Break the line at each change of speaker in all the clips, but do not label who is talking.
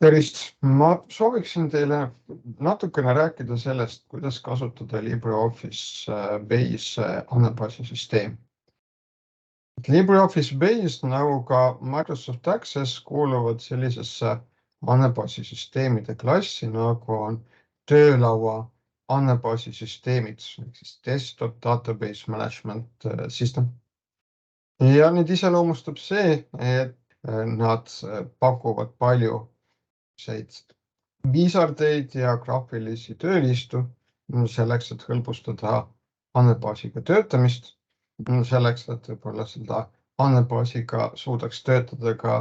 Tervist! Ma sooviksin teile natukene rääkida sellest, kuidas kasutada LibreOffice Base andmebaasisüsteemi. LibreOffice Base nagu ka Microsoft Access kuuluvad sellisesse andmebaasisüsteemide klassi, nagu on töölaua andmebaasisüsteemid, ehk siis Desktop Database Management System. Ja neid iseloomustab see, et nad pakuvad palju viisardeid ja graafilisi tööriistu selleks, et hõlbustada andmebaasiga töötamist, selleks, et võib-olla seda andmebaasiga suudaks töötada ka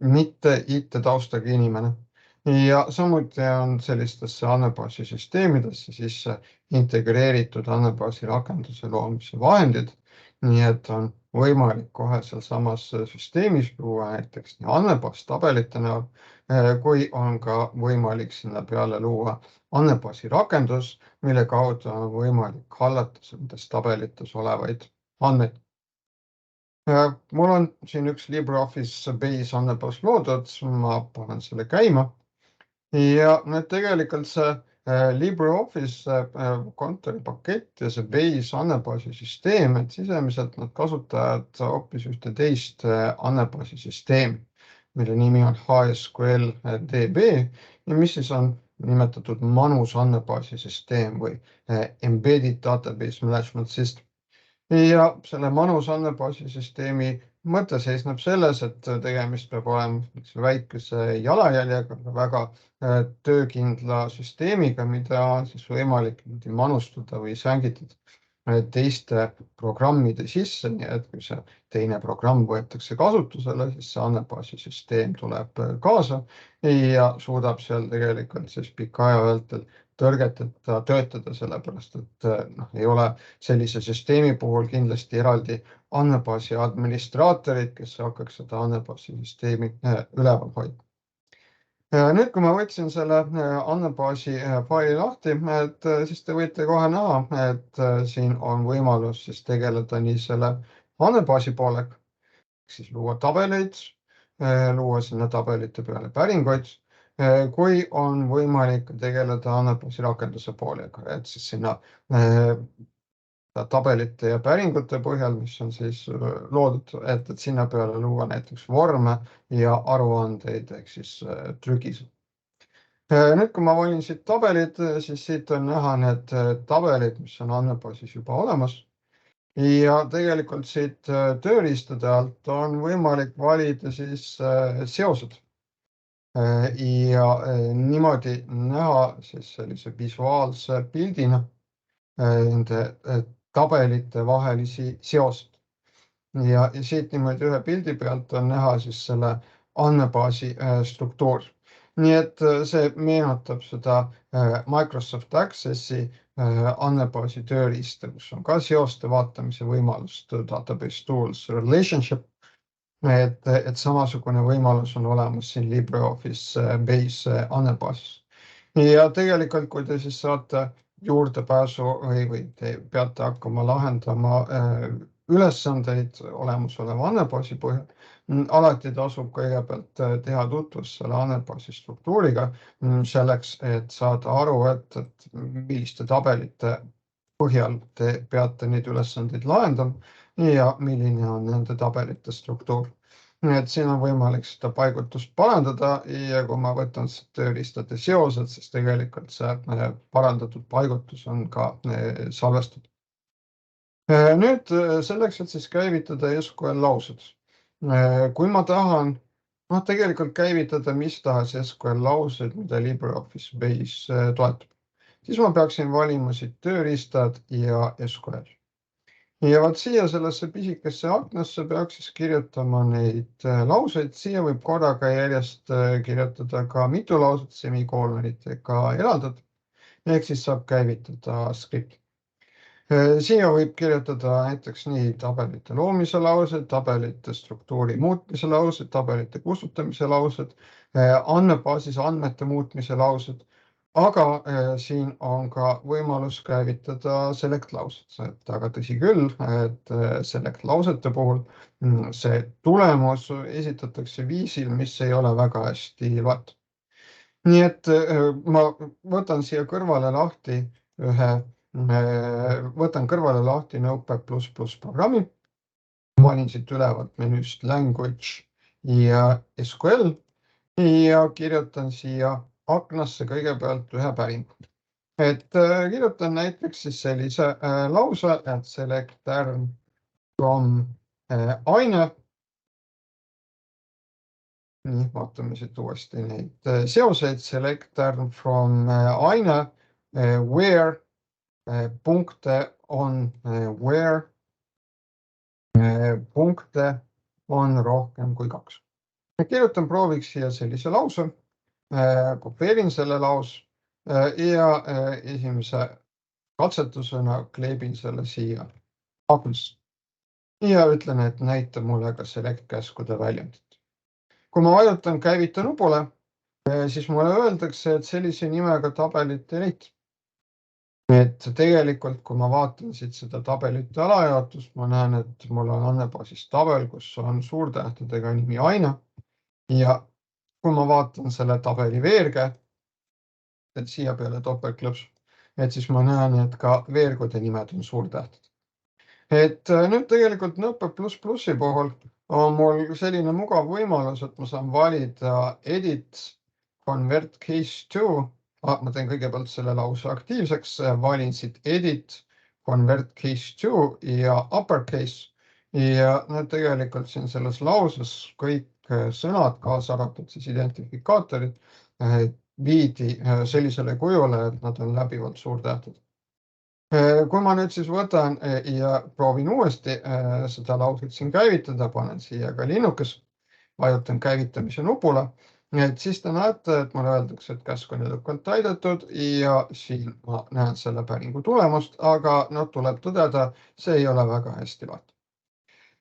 mitte IT-taustaga inimene. Ja samuti on sellistesse andmebaasisüsteemidesse sisse integreeritud andmebaasi rakenduse loomise vahendid, nii et on võimalik kohe sealsamas süsteemis luua näiteks nii andmebaas tabelite näol, kui on ka võimalik sinna peale luua andmebaasi rakendus, mille kaudu on võimalik hallata nendes tabelites olevaid andmeid. Mul on siin üks LibreOffice Base andmebaas loodud, ma panen selle käima. Ja tegelikult see LibreOffice kontoripakett ja see Base andmebaasisüsteem, et sisemiselt nad kasutavad hoopis ühte teist andmebaasisüsteemi, mille nimi on HSQL DB ja mis siis on nimetatud manus andmebaasisüsteem või Embedded Database Management System. Ja selle manus andmebaasisüsteemi mõte seisneb selles, et tegemist peab olema väikese jalajäljega, väga töökindla süsteemiga, mida on siis võimalik manustada või sängitada teiste programmide sisse, nii et kui see teine programm võetakse kasutusele, siis see andmebaasisüsteem tuleb kaasa ja suudab seal tegelikult siis pika aja vältel tõrgeteta töötada, sellepärast et ei ole sellise süsteemi puhul kindlasti eraldi andmebaasi administraatorid, kes hakkaks seda andmebaasisüsteemi üleval hoida. Nüüd, kui ma võtsin selle andmebaasi faili lahti, siis te võite kohe näha, et siin on võimalus siis tegeleda nii selle andmebaasi poolega, siis luua tabeleid, luua sinna tabelite peale päringuid, kui on võimalik tegeleda andmebaasi rakenduse poolega, et siis sinna tabelite ja päringute põhjal, mis on siis loodud, et sinna peale luua näiteks vorme ja aruandeid ehk siis trükis. Nüüd, kui ma valin siit tabelid, siis siit on näha need tabelid, mis on andmebaasis juba olemas. Ja tegelikult siit tööriistade alt on võimalik valida siis seosed. Ja niimoodi näha siis sellise visuaalse pildina nende tabelite vahelisi seoseid. Ja siit niimoodi ühe pildi pealt on näha siis selle andmebaasi struktuur. Nii et see meenutab seda Microsoft Accessi andmebaasi tööriista, kus on ka seoste vaatamise võimalus, Database Tools Relationship. Et samasugune võimalus on olemas siin LibreOffice Base andmebaasis. Ja tegelikult, kui te siis saate juurdepääsu või te peate hakkama lahendama ülesandeid olemasoleva andmebaasi põhjal, alati tasub kõigepealt teha tutvus selle andmebaasi struktuuriga selleks, et saada aru, et milliste tabelite põhjal te peate neid ülesandeid lahendama ja milline on nende tabelite struktuur. Nii et siin on võimalik seda paigutust parandada ja kui ma võtan tööriistade seosed, siis tegelikult see parandatud paigutus on ka salvestatud. Nüüd selleks, et siis käivitada SQL laused. Kui ma tahan tegelikult käivitada mis tahes SQL laused, mida LibreOffice Base toetab, siis ma peaksin valima siit tööriistad ja SQL. Ja vaat siia sellesse pisikesse aknasse peaks siis kirjutama neid lauseid. Siia võib korraga järjest kirjutada ka mitu lauset semikoolonitega eraldatud, ehk siis saab käivitada skripti. Siia võib kirjutada näiteks nii tabelite loomise laused, tabelite struktuuri muutmise laused, tabelite kustutamise laused, andmebaasis andmete muutmise laused, aga siin on ka võimalus käivitada select laused, aga tõsi küll, et select lausete puhul see tulemus esitatakse viisil, mis ei ole väga hästi loetav. Nii et ma võtan siia kõrvale lahti võtan kõrvale lahti Notepad++ programmi, valin siit ülevalt menüüst Language ja SQL ja kirjutan siia aknasse kõigepealt ühe päringu. Kirjutan näiteks siis sellise lause, et select term from aine. Nii, vaatame siit uuesti neid seoseid. Select term from aine, where punkte on where punkte on rohkem kui 2. Kirjutan prooviks siia sellise lause, kopeerin selle lause ja esimese katsetusena kleebin selle siia aknasse ja ütlen, et näita mulle ka select käskude väljundit. Kui ma vajutan käivita nupule, siis mulle öeldakse, et sellise nimega tabelit ei leita. Et tegelikult, kui ma vaatan siit seda tabelite alajaotust, ma näen, et mul on andmebaasis tabel, kus on suurtähtedega nimi aine. Ja kui ma vaatan selle tabeli veerge, et siia peale topeltklõps, et siis ma näen, et ka veergude nimed on suurtähtedega. Et nüüd tegelikult Notepad++ puhul on mul selline mugav võimalus, et ma saan valida edit convert case to. Ma teen kõigepealt selle lause aktiivseks, valin siit edit convert case to ja uppercase. Ja nüüd tegelikult siin selles lauses kõik sõnad, kaasa arvatud siis identifikaatorid, viidi sellisele kujule, et nad on läbivalt suurtähtedega. Kui ma nüüd siis võtan ja proovin uuesti seda lauset siin käivitada, panen siia ka linnukes, vajutan käivitamise nupule, et siis te näete, et mulle öeldakse, et käsk on edukalt täidetud ja siin ma näen selle päringu tulemust, aga tuleb tõdeda, see ei ole väga hästi lahti.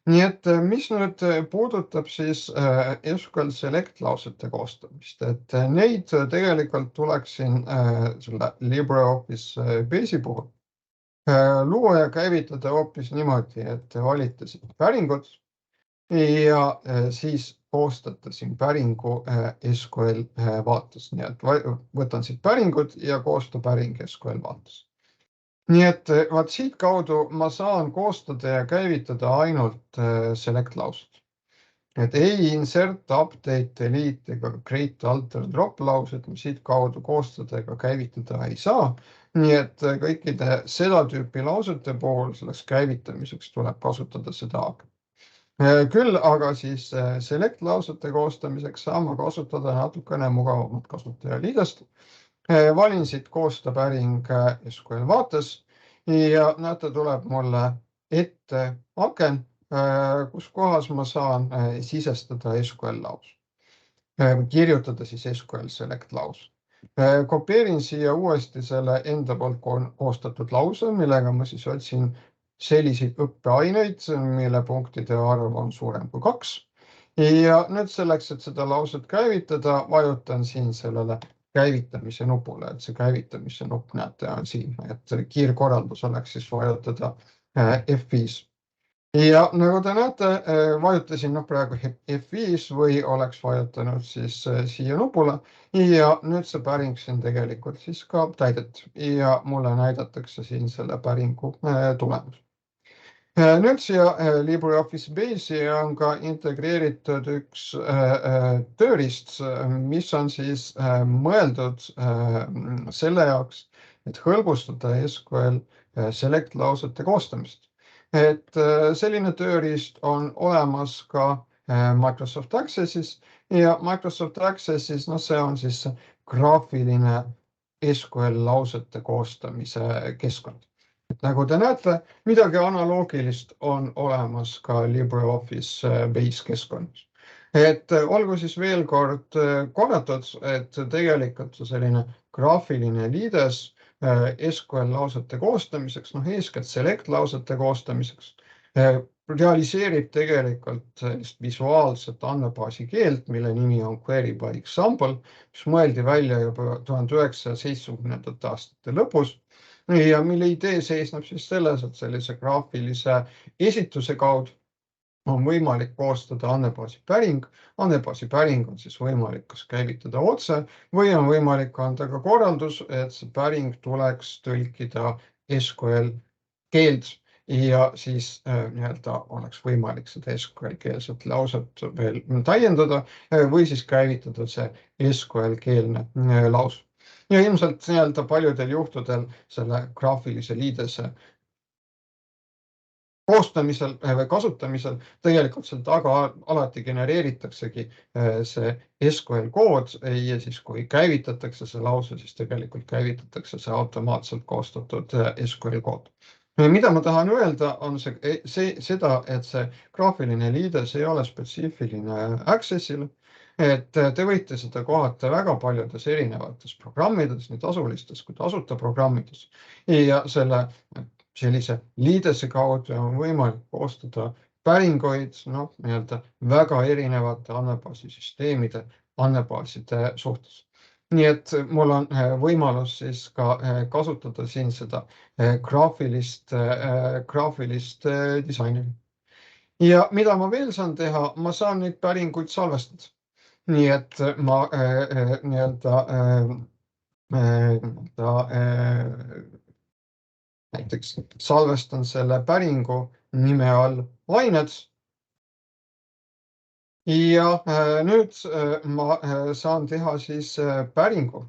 Nii et mis nüüd puudutab siis SQL Select lausete koostamist, et neid tegelikult tuleks siin selle LibreOffice Base'i puhul luua ja käivitada hoopis niimoodi, et te valite siit päringud ja siis koostate siin päringu SQL vaates. Nii et võtan siit päringud ja koosta päring SQL vaates. Nii et vaat siit kaudu ma saan koostada ja käivitada ainult select laused. Et ei insert, update, delete ega create, alter, drop laused, mis siit kaudu koostada ega käivitada ei saa. Nii et kõikide seda tüüpi lausete puhul selleks käivitamiseks tuleb kasutada seda akent. Küll aga siis select lausete koostamiseks saan ma kasutada natukene mugavamat kasutajaliidest. Valin siit koosta päring SQL vaates ja näete, tuleb mulle ette aken, kus kohas ma saan sisestada SQL laus. Kirjutada siis SQL Select laus. Kopeerin siia uuesti selle enda poolt koostatud lause, millega ma siis otsin selliseid õppeaineid, mille punktide arv on suurem kui 2. Ja nüüd selleks, et seda lauset käivitada, vajutan siin sellele käivitamise nupule, et see käivitamise nupp näete on siin, et kiirkorraldus oleks siis vajutada F5. Ja nagu te näete, vajutasin praegu F5 või oleks vajutanud siis siia nupule ja nüüd see päring siin tegelikult siis ka täidet ja mulle näidatakse siin selle päringu tulemus. Nüüd siia LibreOffice Base'i on ka integreeritud üks tööriist, mis on siis mõeldud selle jaoks, et hõlbustada SQL Select lausete koostamist. Et selline tööriist on olemas ka Microsoft Access'is ja Microsoft Access'is, see on siis graafiline SQL lausete koostamise keskkond. Et nagu te näete, midagi analoogilist on olemas ka LibreOffice Base keskkonnas. Et olgu siis veel kord korratud, et tegelikult selline graafiline liides SQL lausete koostamiseks, eeskätt select lausete koostamiseks, realiseerib tegelikult visuaalset andmebaasi keelt, mille nimi on Query by Example, mis mõeldi välja juba 1970. aastate lõpus. Ja mille idee seisneb siis selles, et sellise graafilise esituse kaudu on võimalik koostada andmebaasi päring. Andmebaasi päring on siis võimalik kas käivitada otse või on võimalik anda ka korraldus, et see päring tuleks tõlkida SQL keeld ja siis oleks võimalik seda SQL keelset lauset veel täiendada või siis käivitada see SQL keelne laus. Ja ilmselt paljudel juhtudel selle graafilise liidese koostamisel või kasutamisel tegelikult seal taga alati genereeritaksegi see SQL kood ja siis kui käivitatakse see lause, siis tegelikult käivitatakse see automaatselt koostatud SQL kood. Mida ma tahan öelda, on seda, et see graafiline liides ei ole spetsiifiline Accessile, et te võite seda kohata väga paljudes erinevates programmides, nii tasulistes kui tasuta programmides ja sellise liidese kaudu on võimalik koostada päringuid väga erinevate andmebaasisüsteemide andmebaaside suhtes. Nii et mul on võimalus siis ka kasutada siin seda graafilist disaini. Ja mida ma veel saan teha, ma saan neid päringuid salvestada. Nii et ma näiteks salvestan selle päringu nime all ained. Ja nüüd ma saan teha siis päringu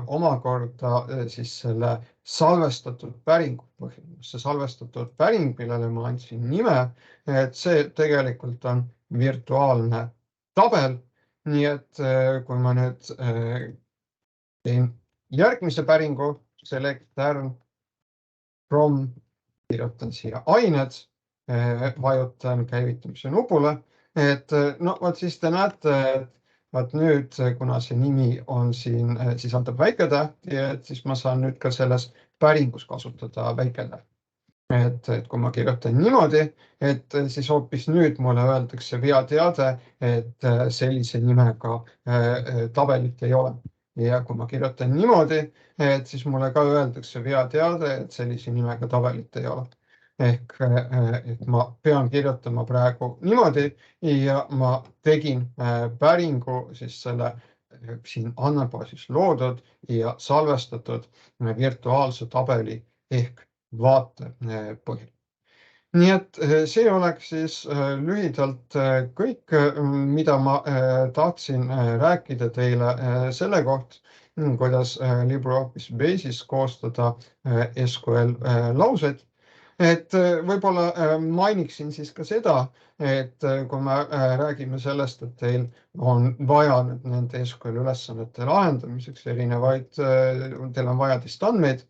omakorda siis selle salvestatud päringu põhjal. See salvestatud päring, millele ma andsin nime, et see tegelikult on virtuaalne tabel. Nii et kui ma nüüd teen järgmise päringu, select tern from, kirjutan siia ained, vajutan käivitamise nupule, et siis te näete, et nüüd, kuna see nimi on siin, sisaldab väiketähti, et siis ma saan nüüd ka selles päringus kasutada väiketähti. Et kui ma kirjutan niimoodi, et siis hoopis nüüd mulle öeldakse veateade, et sellise nimega tabelit ei ole. Ja kui ma kirjutan niimoodi, et siis mulle ka öeldakse veateade, et sellise nimega tabelit ei ole. Ehk et ma pean kirjutama praegu niimoodi ja ma tegin päringu siis selle siin andmebaasis loodud ja salvestatud virtuaalse tabeli ehk vaate põhjal. Nii et see oleks siis lühidalt kõik, mida ma tahtsin rääkida teile selle kohta, kuidas LibreOffice Base'is koostada SQL lauseid. Et võib-olla mainiksin siis ka seda, et kui me räägime sellest, et teil on vaja nende SQL ülesannete lahendamiseks teil on vaja testandmeid,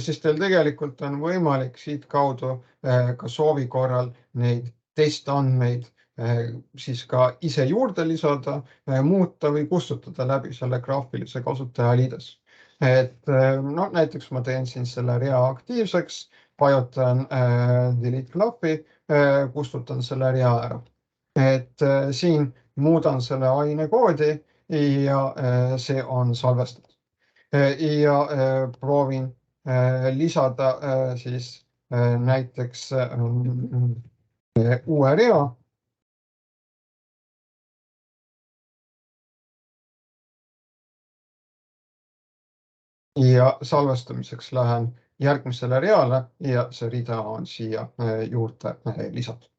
siis teil tegelikult on võimalik siit kaudu ka soovi korral neid testandmeid siis ka ise juurde lisada, muuta või kustutada läbi selle graafilise kasutaja liides. Et näiteks ma teen siin selle rea aktiivseks, vajutan delete klappi, kustutan selle rea ära. Et siin muudan selle aine koodi ja see on salvestatud. Ja proovin lisada siis näiteks uue rea. Ja salvestamiseks lähen järgmisele reale ja see rida on siia juurde lisatud.